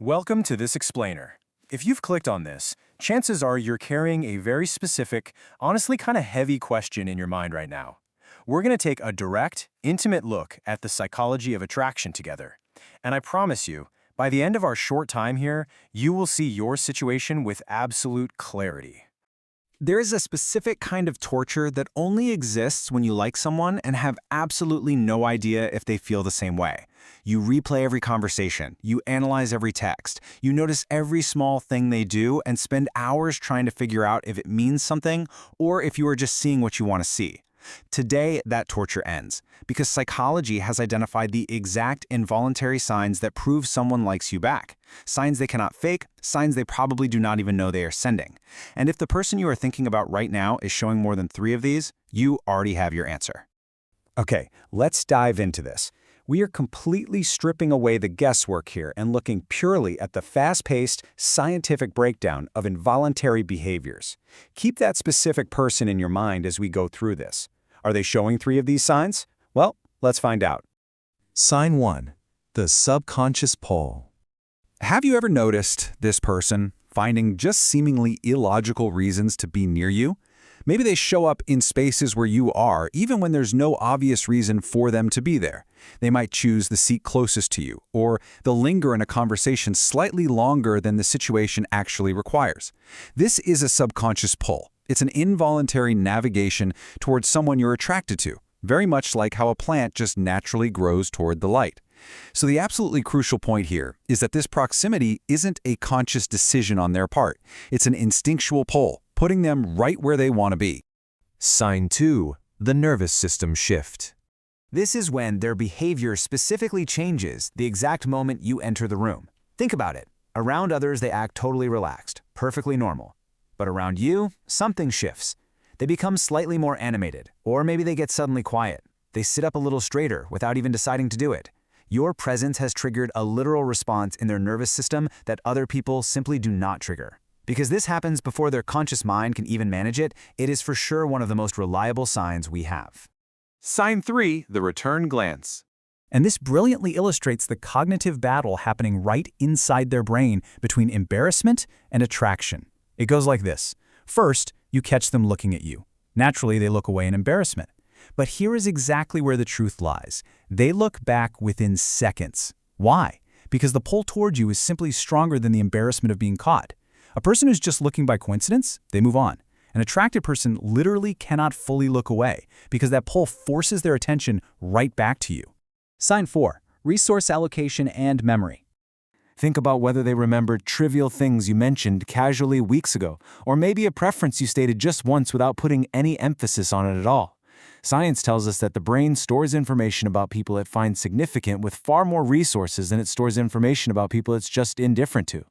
Welcome to this explainer. If you've clicked on this, chances are you're carrying a very specific, honestly kind of heavy question in your mind right now. We're going to take a direct, intimate look at the psychology of attraction together. And I promise you, by the end of our short time here, you will see your situation with absolute clarity. There is a specific kind of torture that only exists when you like someone and have absolutely no idea if they feel the same way. You replay every conversation, you analyze every text, you notice every small thing they do and spend hours trying to figure out if it means something or if you are just seeing what you want to see. Today, that torture ends, because psychology has identified the exact involuntary signs that prove someone likes you back. Signs they cannot fake, signs they probably do not even know they are sending. And if the person you are thinking about right now is showing more than 3 of these, you already have your answer. Okay, let's dive into this. We are completely stripping away the guesswork here and looking purely at the fast-paced, scientific breakdown of involuntary behaviors. Keep that specific person in your mind as we go through this. Are they showing 3 of these signs? Well, let's find out. Sign 1. The subconscious pull. Have you ever noticed this person finding just seemingly illogical reasons to be near you? Maybe they show up in spaces where you are, even when there's no obvious reason for them to be there. They might choose the seat closest to you, or they'll linger in a conversation slightly longer than the situation actually requires. This is a subconscious pull. It's an involuntary navigation towards someone you're attracted to, very much like how a plant just naturally grows toward the light. So the absolutely crucial point here is that this proximity isn't a conscious decision on their part. It's an instinctual pull, putting them right where they want to be. Sign 2. The nervous system shift. This is when their behavior specifically changes the exact moment you enter the room. Think about it. Around others, they act totally relaxed, perfectly normal. But around you, something shifts. They become slightly more animated, or maybe they get suddenly quiet. They sit up a little straighter without even deciding to do it. Your presence has triggered a literal response in their nervous system that other people simply do not trigger. Because this happens before their conscious mind can even manage it, it is for sure one of the most reliable signs we have. Sign 3. The return glance. And this brilliantly illustrates the cognitive battle happening right inside their brain between embarrassment and attraction. It goes like this. First, you catch them looking at you. Naturally, they look away in embarrassment. But here is exactly where the truth lies. They look back within seconds. Why? Because the pull toward you is simply stronger than the embarrassment of being caught. A person who's just looking by coincidence, they move on. An attracted person literally cannot fully look away because that pull forces their attention right back to you. Sign 4. Resource allocation and memory. Think about whether they remembered trivial things you mentioned casually weeks ago, or maybe a preference you stated just once without putting any emphasis on it at all. Science tells us that the brain stores information about people it finds significant with far more resources than it stores information about people it's just indifferent to.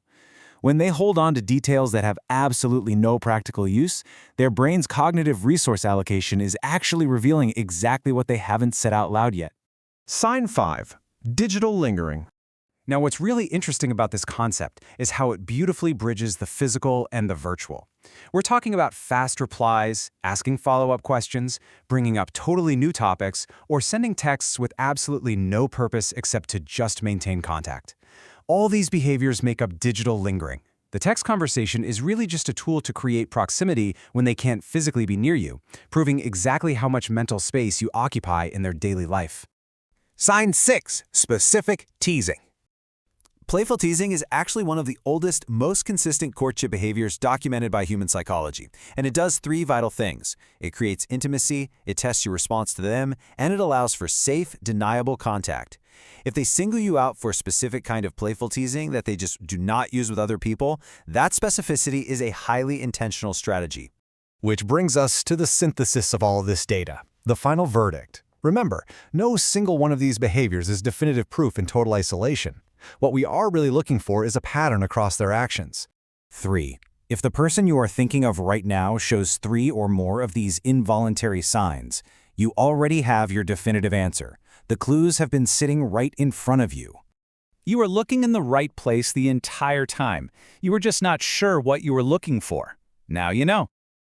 When they hold on to details that have absolutely no practical use, their brain's cognitive resource allocation is actually revealing exactly what they haven't said out loud yet. Sign 5. Digital lingering. Now, what's really interesting about this concept is how it beautifully bridges the physical and the virtual. We're talking about fast replies, asking follow-up questions, bringing up totally new topics, or sending texts with absolutely no purpose except to just maintain contact. All these behaviors make up digital lingering. The text conversation is really just a tool to create proximity when they can't physically be near you, proving exactly how much mental space you occupy in their daily life. Sign 6. Specific teasing. Playful teasing is actually one of the oldest, most consistent courtship behaviors documented by human psychology, and it does 3 vital things. It creates intimacy, it tests your response to them, and it allows for safe, deniable contact. If they single you out for a specific kind of playful teasing that they just do not use with other people, that specificity is a highly intentional strategy. Which brings us to the synthesis of all of this data, the final verdict. Remember, no single one of these behaviors is definitive proof in total isolation. What we are really looking for is a pattern across their actions. 3. If the person you are thinking of right now shows 3 or more of these involuntary signs, you already have your definitive answer. The clues have been sitting right in front of you. You were looking in the right place the entire time. You were just not sure what you were looking for. Now you know.